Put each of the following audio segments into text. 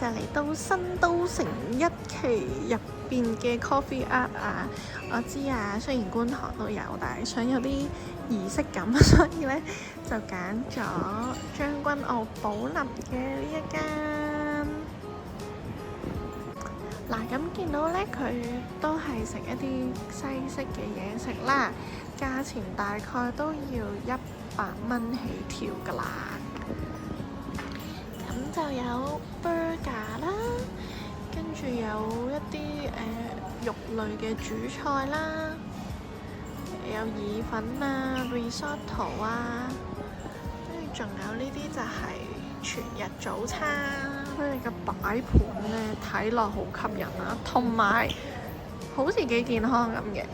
就嚟到新都城一期入邊嘅 Coffee Art 啊！我知啊，雖然觀塘都有，但係想有啲儀式感，所以呢就揀咗將軍澳寶林嘅呢一間。嗱，咁見到呢，佢都係食一啲西式嘅嘢食啦，價錢大概都要100蚊起跳㗎啦。咁就有 burger 啦，跟住有一啲肉類嘅主菜啦，有意粉啊、risotto 啊，跟住仲有呢啲就係全日早餐。佢哋嘅擺盤呢，睇落好吸引啊，同埋好似幾健康咁嘅。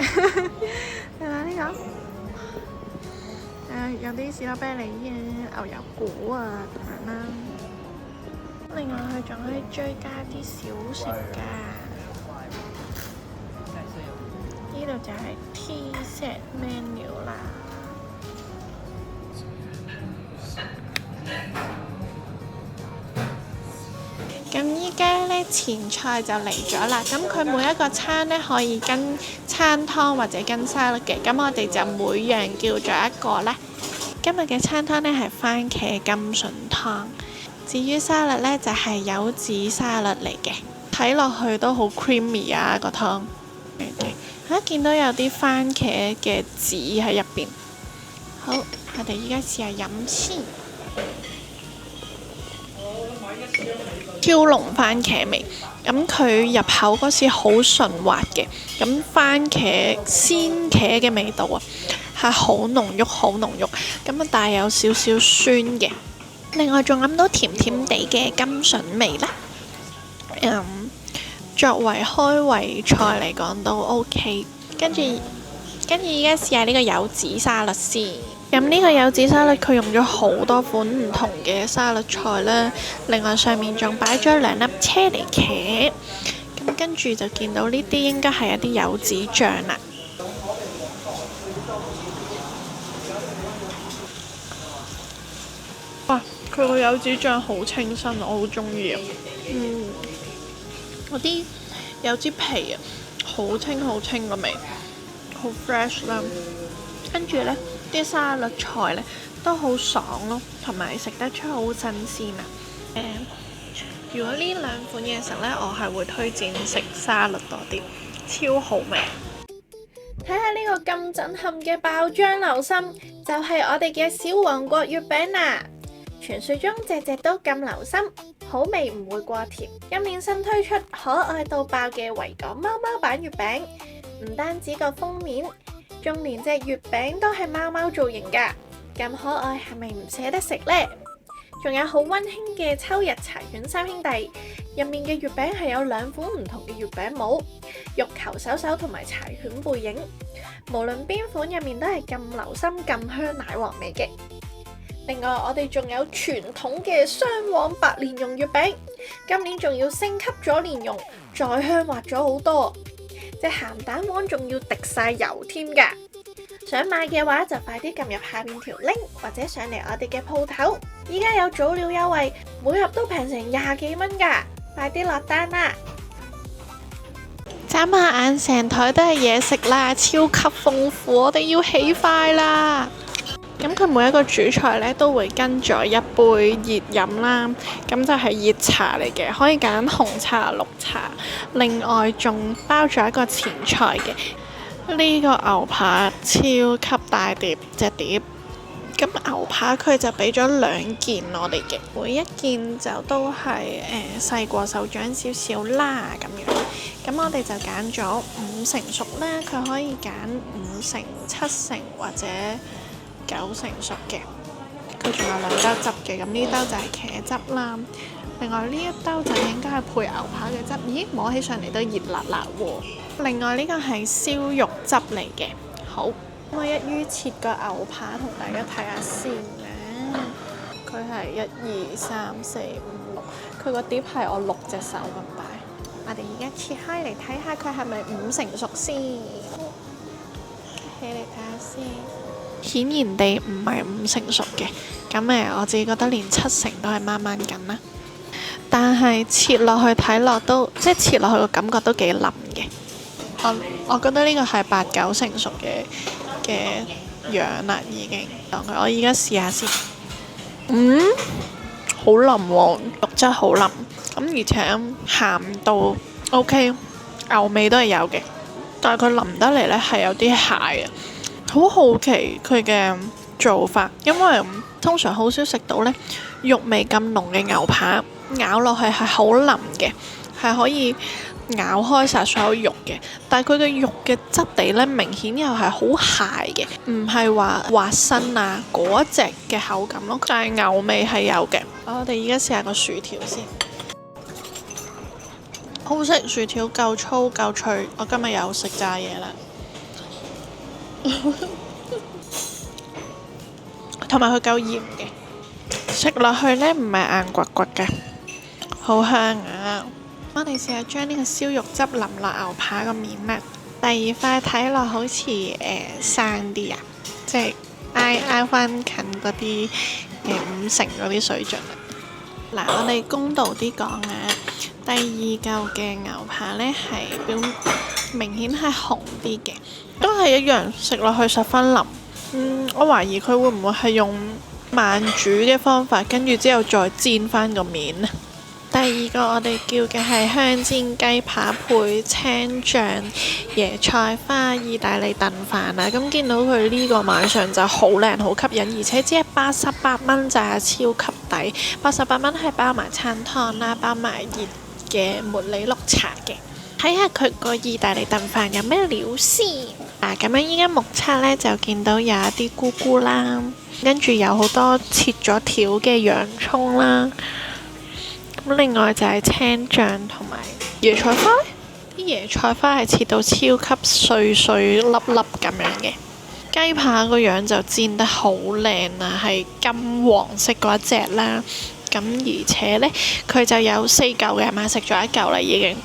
你睇呢個，有啲士多啤梨啊、牛油果啊咁樣啦。另外佢仲可以追加啲小食㗎。呢度就係 Tea Set Menu 啦。咁依家呢，前菜就嚟咗啦，咁佢每一個餐呢，可以跟餐湯或者跟沙律嘅，咁我哋就每樣叫咗一個啦。今日嘅餐湯呢係番茄甘筍湯，至於沙律呢就係柚子沙律嚟嘅，睇落去都好 creamy 啊個湯。見到有啲番茄嘅籽喺入邊。好，我哋依家試下飲先。超濃番茄味，咁佢入口嗰時好順滑嘅，咁番茄鮮茄嘅味道啊，係好濃郁，好濃郁，咁啊帶有少少酸嘅。另外仲諗到甜甜地嘅甘筍味啦。作為開胃菜嚟講都 OK。跟住依家試下呢個柚子沙律先。咁呢個柚子沙律佢用咗好多款唔同嘅沙律菜啦，另外上面仲擺咗2粒車厘茄，咁跟住就見到呢啲應該係一啲柚子醬啦。哇！佢個柚子醬好清新，我好中意啊。嗰啲柚子皮啊，好清個味，好 fresh 啦。跟住呢啲沙律菜呢都好爽咯，同埋食得出好新鮮啊！如果呢2款嘢食呢，我係會推薦食沙律多啲，超好味。睇下呢個咁震撼嘅爆漿流心，就係我哋嘅小王國月餅啦！傳說中隻隻都咁流心，好味唔會過甜。今年新推出可愛到爆嘅維港貓貓版月餅，唔單止個封面，仲連隻月餅都係貓貓造型㗎，咁可愛係咪唔捨得食呢？仲有好溫馨嘅秋日柴犬3兄弟，入面嘅月餅係有2款唔同嘅月餅模，肉球手手同埋柴犬背影，無論邊款入面都係咁流心咁香奶黃味嘅。另外我哋仲有傳統嘅雙黃白蓮蓉月餅，今年仲要升級咗蓮蓉，再香滑咗好多。隻鹹蛋黃仲要滴晒油添㗎，想買嘅話就快啲撳入下面條 link 或者上嚟我哋嘅鋪頭，依家有早鳥優惠，每盒都平成20幾蚊㗎，快啲落單啦！眨下眼成枱都係嘢食啦，超級豐富，我哋要起筷啦！咁佢每一個主菜呢都會跟咗一杯熱飲啦，咁就係熱茶嚟嘅，可以揀紅茶、綠茶。另外仲包咗一個前菜嘅，呢個牛扒超級大碟隻碟。咁牛扒佢就俾咗2件我哋嘅，每一件就都係細過手掌少少啦咁樣。咁我哋就揀咗5成熟啦，佢可以揀5成、7成或者9成熟嘅，佢仲有2兜汁嘅，咁呢兜就係茄汁啦。另外呢一兜就應該係配牛扒嘅汁，咦，摸起上嚟都熱辣辣喎。另外呢個係燒肉汁嚟嘅，好，我一於切個牛扒同大家睇下先啦。佢係1、2、3、4、5、6，佢個碟係我6隻手咁大。我哋而家切開嚟睇下佢係咪5成熟先，起嚟睇下先。顯然地唔係5成熟嘅，咁我自己覺得連7成都係掹掹緊啦。但係切落去睇落都，即係切落去個感覺都幾腍嘅。我覺得呢個係8、9成熟嘅樣啦，已經。我而家試下先。好腍喎，肉質好腍，咁而且鹹度 OK，牛味都係有嘅，但係佢腍得嚟呢係有啲蟹啊。好好奇佢嘅做法，因為通常好少食到呢肉味咁濃嘅牛扒，咬落去係好腍嘅，係可以咬開晒所有肉嘅。但係佢嘅肉嘅質地呢，明顯又係好蟹嘅，唔係話滑身啊嗰隻嘅口感咯。但係牛味係有嘅。我哋而家試下個薯條先，好食，薯條夠粗夠脆。我今日又食炸嘢啦。同埋佢夠鹽嘅，食落去呢唔係硬骨骨嘅，好香啊！我哋試下將呢個燒肉汁淋落牛扒個面啦。第二塊睇落好似生啲啊，即係挨翻近嗰啲5成嗰啲水準啦。嗱，我哋公道啲講啊，第二嚿嘅牛扒呢係明顯係紅啲嘅，都係一樣食落去十分腍。我懷疑佢會唔會係用慢煮嘅方法，跟住之後再煎翻個面呢？第二個我哋叫嘅係香煎雞扒配青醬椰菜花意大利燉飯啦。咁見到佢呢個晚上就好靚好吸引，而且只係88蚊咋，超級抵。88蚊係包埋餐湯啦，包埋熱嘅茉莉綠茶嘅。睇下佢個意大利燉飯有咩料先。咁樣依家目測呢，就見到有一啲菇菇啦，跟住有好多切咗條嘅洋葱啦。咁另外就係青醬同埋椰菜花，啲椰菜花係切到超級碎碎粒粒咁樣嘅。雞扒個樣就煎得好靚啊，係金黃色嗰一隻啦。咁而且呢，佢就有4嚿嘅，買食咗1嚿啦已經。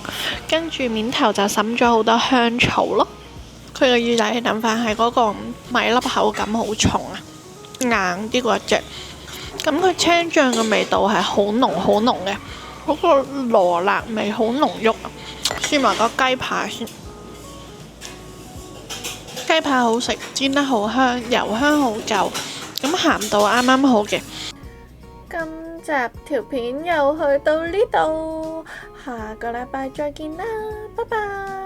跟住面頭就滲咗好多香草咯。佢嘅意大利燉飯係嗰個米粒口感好重啊，硬啲嗰隻。咁佢青醬嘅味道係好濃好濃嘅，嗰個羅勒味好濃郁啊。試埋個雞扒先，雞扒好食，煎得好香，油香好夠，咁鹹度啱啱好嘅。今集條片又去到呢度，下個禮拜再見啦，拜拜。